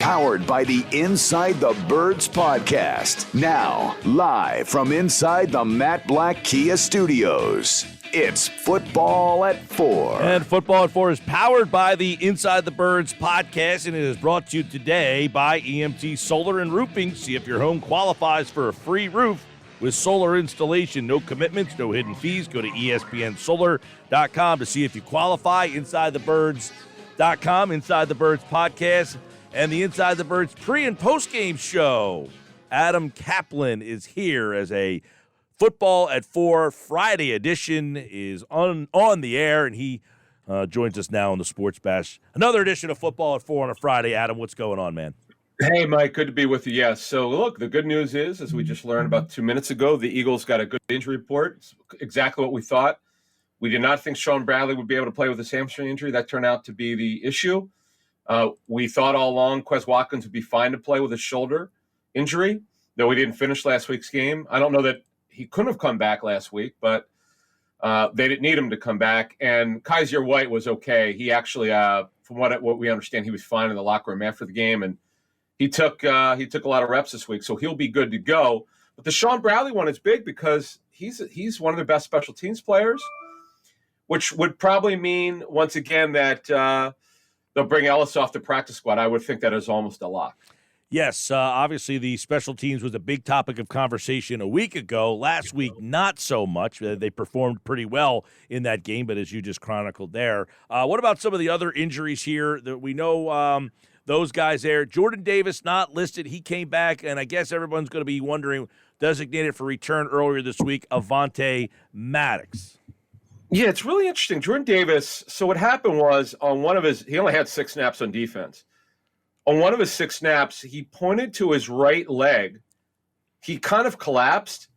powered by the Inside the Birds podcast. Now, live from inside the Matt Black Kia Studios, it's Football at 4. And Football at 4 is powered by the Inside the Birds podcast, and it is brought to you today by EMT Solar and Roofing. See if your home qualifies for a free roof with solar installation. No commitments, no hidden fees. Go to ESPNsolar.com to see if you qualify. InsideTheBirds.com, Inside the Birds podcast, and the Inside the Birds pre- and post-game show. Adam Caplan is here as a Football at 4 Friday edition is on the air, and he joins us now on the Sports Bash. Another edition of Football at 4 on a Friday. Adam, what's going on, man? Hey, Mike, good to be with you. Yes. So, look, the good news is, as we just learned about 2 minutes ago, the Eagles got a good injury report. It's exactly what we thought. We did not think Sean Bradley would be able to play with his hamstring injury. That turned out to be the issue. We thought all along Quez Watkins would be fine to play with his shoulder injury, though he didn't finish last week's game. I don't know that he couldn't have come back last week, but they didn't need him to come back. And Kaiser White was okay. He actually, from what we understand, he was fine in the locker room after the game, and he took a lot of reps this week, so he'll be good to go. But the Sean Bradley one is big because he's one of the best special teams players, which would probably mean, once again, that they'll bring Ellis off the practice squad. I would think that is almost a lock. Yes, obviously the special teams was a big topic of conversation a week ago. Last week, not so much. They performed pretty well in that game, but as you just chronicled there. What about some of the other injuries here that we know those guys there? Jordan Davis not listed. He came back, and I guess everyone's going to be wondering, designated for return earlier this week, Avonte Maddox. Yeah, it's really interesting. Jordan Davis, so what happened was on one of his – he only had 6 snaps on defense. On one of his 6 snaps, he pointed to his right leg. He kind of collapsed.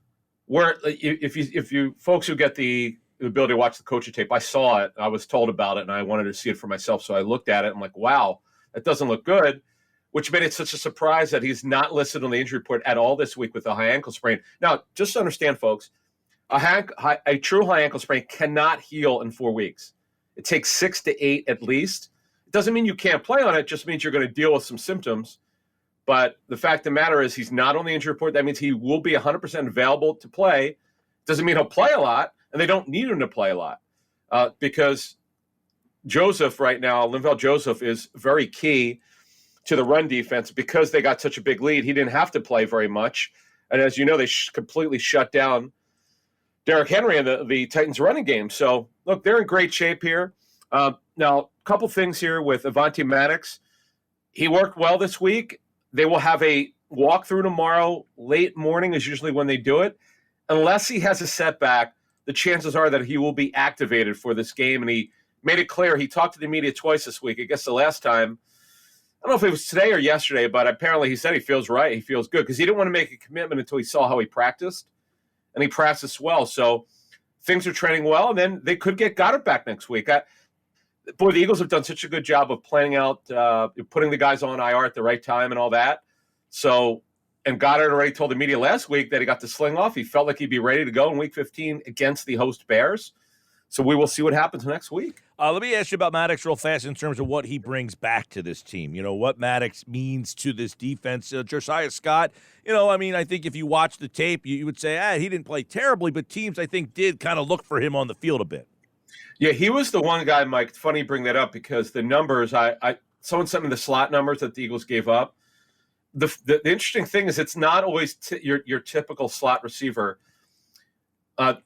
Where if you folks who get the ability to watch the coaching tape, I saw it. I was told about it, and I wanted to see it for myself. So I looked at it. I'm like, wow, that doesn't look good, which made it such a surprise that he's not listed on the injury report at all this week with a high ankle sprain. Now, just to understand, folks, a true high ankle sprain cannot heal in 4 weeks. It takes 6 to 8 at least. It doesn't mean you can't play on it. It just means you're going to deal with some symptoms. But the fact of the matter is he's not on the injury report. That means he will be 100% available to play. Doesn't mean he'll play a lot, and they don't need him to play a lot because Joseph right now, Linval Joseph, is very key to the run defense because they got such a big lead. He didn't have to play very much. And as you know, they completely shut down Derrick Henry in the Titans running game. So, look, they're in great shape here. Now, a couple things here with Avonte Maddox. He worked well this week. They will have a walkthrough tomorrow. Late morning is usually when they do it. Unless he has a setback, the chances are that he will be activated for this game. And he made it clear. He talked to the media twice this week. I guess the last time, I don't know if it was today or yesterday, but apparently he said he feels right. He feels good because he didn't want to make a commitment until he saw how he practiced. And he practiced well. So things are trending well. And then they could get Goddard back next week. The Eagles have done such a good job of planning out, putting the guys on IR at the right time and all that. So, and Goddard already told the media last week that he got the sling off. He felt like he'd be ready to go in Week 15 against the host Bears. So we will see what happens next week. Let me ask you about Maddox real fast in terms of what he brings back to this team. You know, what Maddox means to this defense. Josiah Scott, I think if you watch the tape, you would say, he didn't play terribly, but teams, I think, did kind of look for him on the field a bit. Yeah, he was the one guy, Mike. It's funny you bring that up because the numbers, someone sent me the slot numbers that the Eagles gave up. The interesting thing is it's not always your typical slot receiver.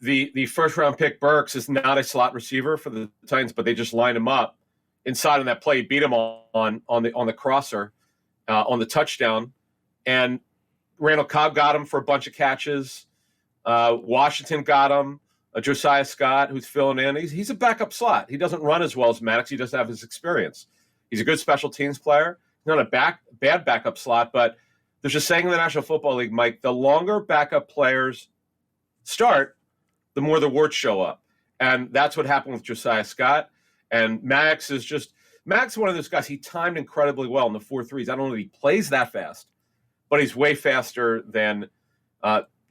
The first-round pick, Burks, is not a slot receiver for the Titans, but they just lined him up inside on that play, beat him on the crosser, on the touchdown. And Randall Cobb got him for a bunch of catches. Washington got him. Josiah Scott, who's filling in. He's a backup slot. He doesn't run as well as Maddox. He doesn't have his experience. He's a good special teams player. He's not a bad backup slot, but there's a saying in the National Football League, Mike, the longer backup players start, the more the warts show up. And that's what happened with Josiah Scott. And Maddox is one of those guys. He timed incredibly well in the 4.3s. I don't know if he plays that fast, but he's way faster than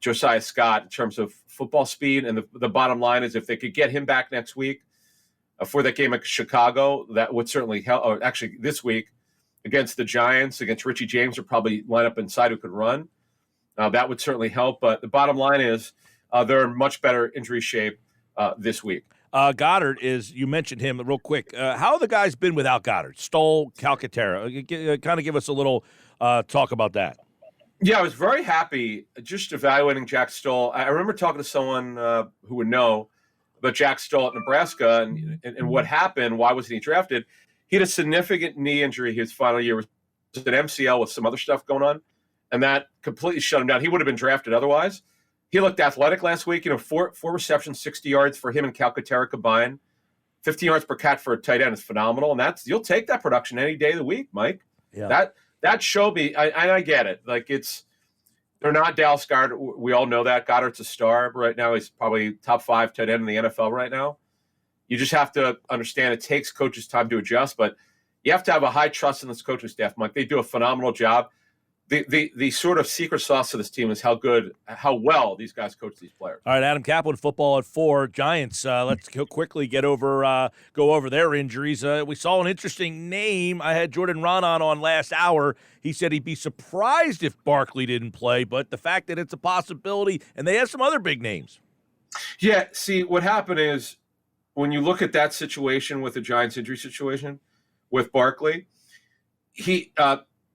Josiah Scott in terms of football speed. And the bottom line is if they could get him back next week for that game at Chicago, that would certainly help. Or actually this week against the Giants, against Richie James, or probably line up inside who could run. That would certainly help. But the bottom line is they're in much better injury shape this week. Goddard you mentioned him real quick. How have the guys been without Goddard? Stoll, Calcaterra. Kind of give us a little talk about that. Yeah, I was very happy just evaluating Jack Stoll. I remember talking to someone who would know about Jack Stoll at Nebraska and what happened. Why wasn't he drafted? He had a significant knee injury his final year. It was an MCL with some other stuff going on, and that completely shut him down. He would have been drafted otherwise. He looked athletic last week. Four receptions, 60 yards for him and Calcaterra combined. 15 yards per catch for a tight end is phenomenal, and you'll take that production any day of the week, Mike. Yeah. That showed me, I get it. Like they're not Dallas Goedert. We all know that. Goddard's a star right now. He's probably top 5 tight end in the NFL right now. You just have to understand it takes coaches time to adjust, but you have to have a high trust in this coaching staff, Mike. They do a phenomenal job. The sort of secret sauce of this team is how well these guys coach these players. All right, Adam Caplan, football at 4. Giants. Let's quickly go over their injuries. We saw an interesting name. I had Jordan Ronan on last hour. He said he'd be surprised if Barkley didn't play, but the fact that it's a possibility, and they have some other big names. Yeah. See, what happened is when you look at that situation with the Giants' injury situation with Barkley,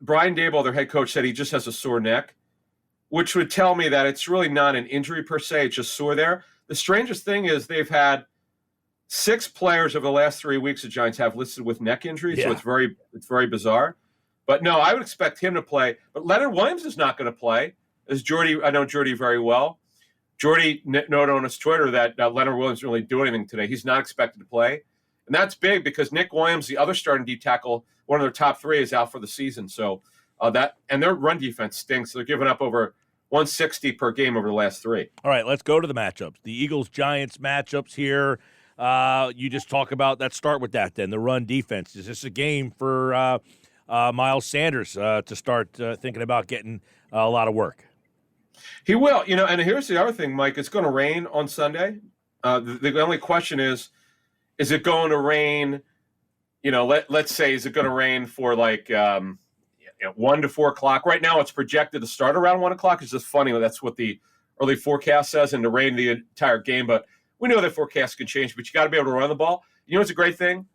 Brian Daboll, their head coach, said he just has a sore neck, which would tell me that it's really not an injury per se. It's just sore there. The strangest thing is they've had 6 players over the last 3 weeks the Giants have listed with neck injuries, so it's very bizarre. But no, I would expect him to play. But Leonard Williams is not going to play. I know Jordy very well. Jordy noted on his Twitter that Leonard Williams didn't really do anything today. He's not expected to play. And that's big because Nick Williams, the other starting D tackle, one of their top 3, is out for the season. So and their run defense stinks. They're giving up over 160 per game over the last 3. All right, let's go to the matchups. The Eagles-Giants matchups here. You just talk about that. Start with that then, the run defense. Is this a game for Miles Sanders to start thinking about getting a lot of work? He will. And here's the other thing, Mike. It's going to rain on Sunday. The only question is it going to rain, let's say, is it going to rain for 1 to 4 o'clock? Right now it's projected to start around 1 o'clock. It's just funny. That's what the early forecast says, and to rain the entire game. But we know that forecasts can change, but you got to be able to run the ball. It's a great thing.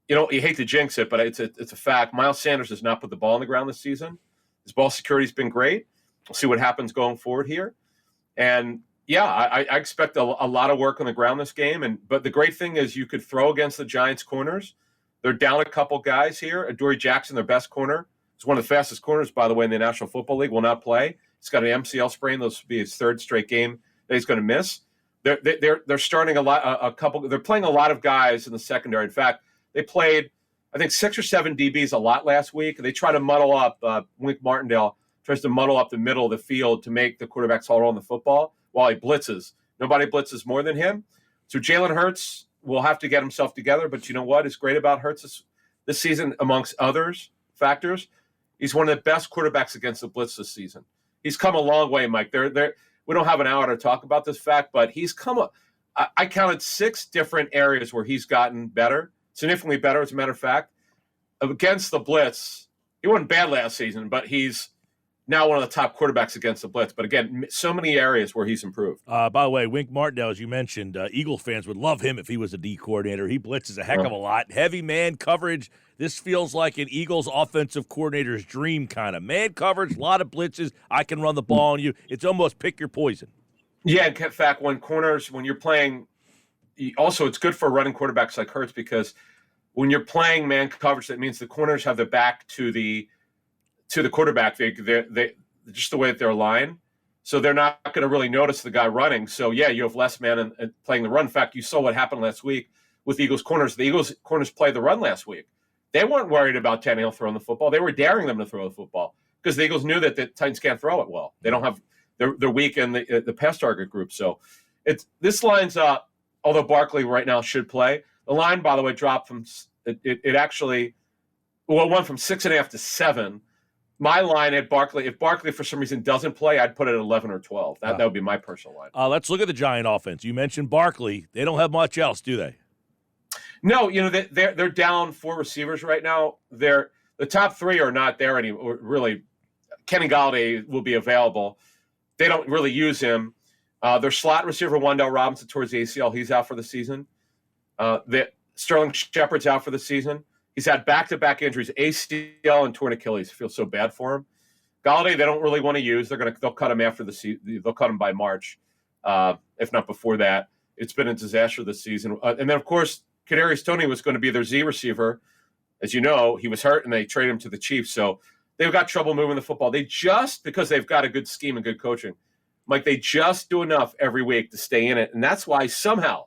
You hate to jinx it, but it's a fact. Miles Sanders has not put the ball on the ground this season. His ball security's been great. We'll see what happens going forward here. And yeah, I expect a lot of work on the ground this game. But the great thing is you could throw against the Giants' corners. They're down a couple guys here. Adoree Jackson, their best corner, is one of the fastest corners, by the way, in the National Football League, will not play. He's got an MCL sprain. This will be his 3rd straight game that he's going to miss. They're starting they're playing a lot of guys in the secondary. In fact, they played, I think, 6 or 7 DBs a lot last week. They try to muddle up. Wink Martindale tries to muddle up the middle of the field to make the quarterbacks hold on the football while he blitzes. Nobody blitzes more than him. So Jalen Hurts will have to get himself together. But you know what is great about Hurts this season, amongst others factors? He's one of the best quarterbacks against the blitz this season. He's come a long way, Mike. We don't have an hour to talk about this fact, but he's come I counted 6 different areas where he's gotten better, significantly better, as a matter of fact. Against the blitz, he wasn't bad last season, but he's now one of the top quarterbacks against the blitz. But again, so many areas where he's improved. By the way, Wink Martindale, as you mentioned, Eagle fans would love him if he was a D coordinator. He blitzes a heck of a lot. Heavy man coverage. This feels like an Eagles offensive coordinator's dream kind of. Man coverage, a lot of blitzes. I can run the ball on you. It's almost pick your poison. Yeah, in fact, when you're playing, also it's good for running quarterbacks like Hurts because when you're playing man coverage, that means the corners have their back to the quarterback. They just the way that they're aligned, so they're not going to really notice the guy running. So yeah, you have less man and playing the run. In fact, you saw what happened last week with the Eagles corners. The Eagles corners played the run last week. They weren't worried about Tannehill throwing the football. They were daring them to throw the football because the Eagles knew that the Titans can't throw it well. They don't have they're weak in the pass target group. So this lines up. Although Barkley right now should play, the line, by the way, dropped from it actually went from 6.5 to 7. My line at Barkley, if Barkley for some reason doesn't play, I'd put it at 11 or 12. That would be my personal line. Let's look at the Giant offense. You mentioned Barkley. They don't have much else, do they? No, they're down 4 receivers right now. They're the top three are not there anymore. Really, Kenny Galladay will be available. They don't really use him. Their slot receiver, Wan'Dale Robinson, towards the ACL. He's out for the season. Sterling Shepard's out for the season. He's had back-to-back injuries, ACL and torn Achilles. I feel so bad for him. Galladay, they don't really want to use. They'll cut him after the season. They'll cut him by March, if not before that. It's been a disaster this season. And then, of course, Kadarius Toney was going to be their Z receiver. As you know, he was hurt, and they traded him to the Chiefs. So they've got trouble moving the football. Because they've got a good scheme and good coaching, Mike, they just do enough every week to stay in it, and that's why somehow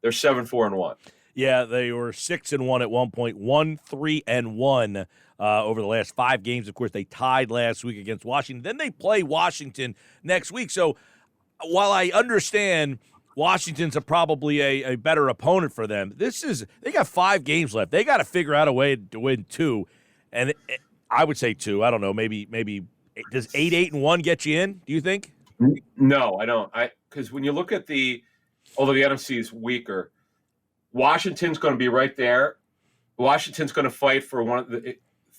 they're 7-4-1. Yeah, they were 6-1 at one point, 1-3-1 over the last 5 games. Of course, they tied last week against Washington. Then they play Washington next week. So while I understand Washington's probably a better opponent for them, they got 5 games left. They got to figure out a way to win 2, and I would say 2. I don't know, maybe does 8-1 get you in? Do you think? No, I don't. Because when you look at although the NFC is weaker, Washington's going to be right there. Washington's going to fight for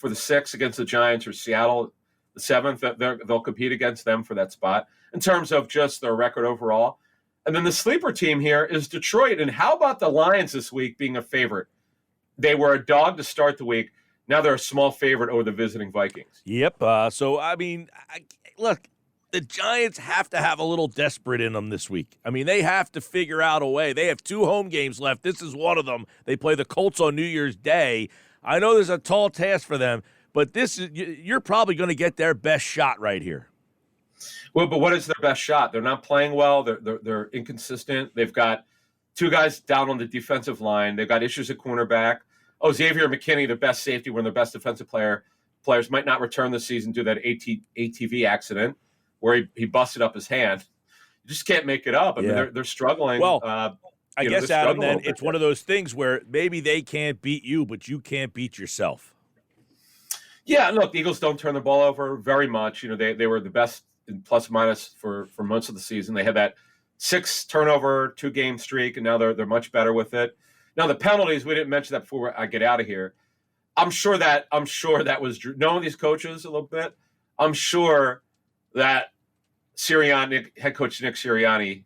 the 6 against the Giants, or Seattle, the 7th. They'll compete against them for that spot in terms of just their record overall. And then the sleeper team here is Detroit. And how about the Lions this week being a favorite? They were a dog to start the week. Now they're a small favorite over the visiting Vikings. Yep. So, I mean, look, the Giants have to have a little desperate in them this week. I mean, they have to figure out a way. They have 2 home games left. This is one of them. They play the Colts on New Year's Day. I know there's a tall task for them, but you're probably going to get their best shot right here. Well, but what is their best shot? They're not playing well. They're inconsistent. They've got 2 guys down on the defensive line. They've got issues at cornerback. Xavier McKinney, the best safety, one of the best defensive players, might not return this season due to that ATV accident where he busted up his hand. You just can't make it up. I mean, they're struggling. Well, I guess, Adam, then it's one of those things where maybe they can't beat you, but you can't beat yourself. Yeah, look, the Eagles don't turn the ball over very much. They were the best in plus minus for most of the season. They had that 6 turnover 2-game streak, and now they're much better with it. Now the penalties, we didn't mention that before I get out of here. I'm sure that was knowing these coaches a little bit. I'm sure that head coach Nick Sirianni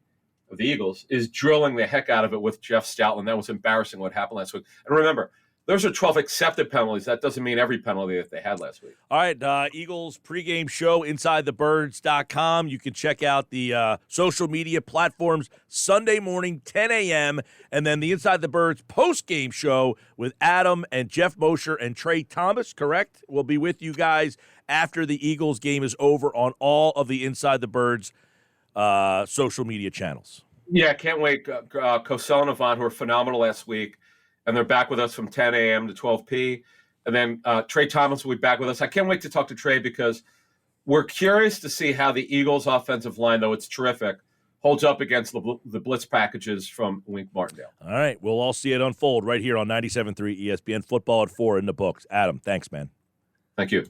of the Eagles is drilling the heck out of it with Jeff Stoutland. That was embarrassing what happened last week. And remember, those are 12 accepted penalties. That doesn't mean every penalty that they had last week. All right, Eagles pregame show, InsideTheBirds.com. You can check out the social media platforms Sunday morning, 10 a.m., and then the Inside the Birds postgame show with Adam and Jeff Mosher and Trey Thomas, correct? We'll be with you guys after the Eagles game is over on all of the Inside the Birds social media channels. Yeah, can't wait. Cosell and Avant, who were phenomenal last week, and they're back with us from 10 a.m. to 12 p. And then Trey Thomas will be back with us. I can't wait to talk to Trey because we're curious to see how the Eagles' offensive line, though it's terrific, holds up against the blitz packages from Wink Martindale. All right, we'll all see it unfold right here on 97.3 ESPN. Football at 4 in the books. Adam, thanks, man. Thank you.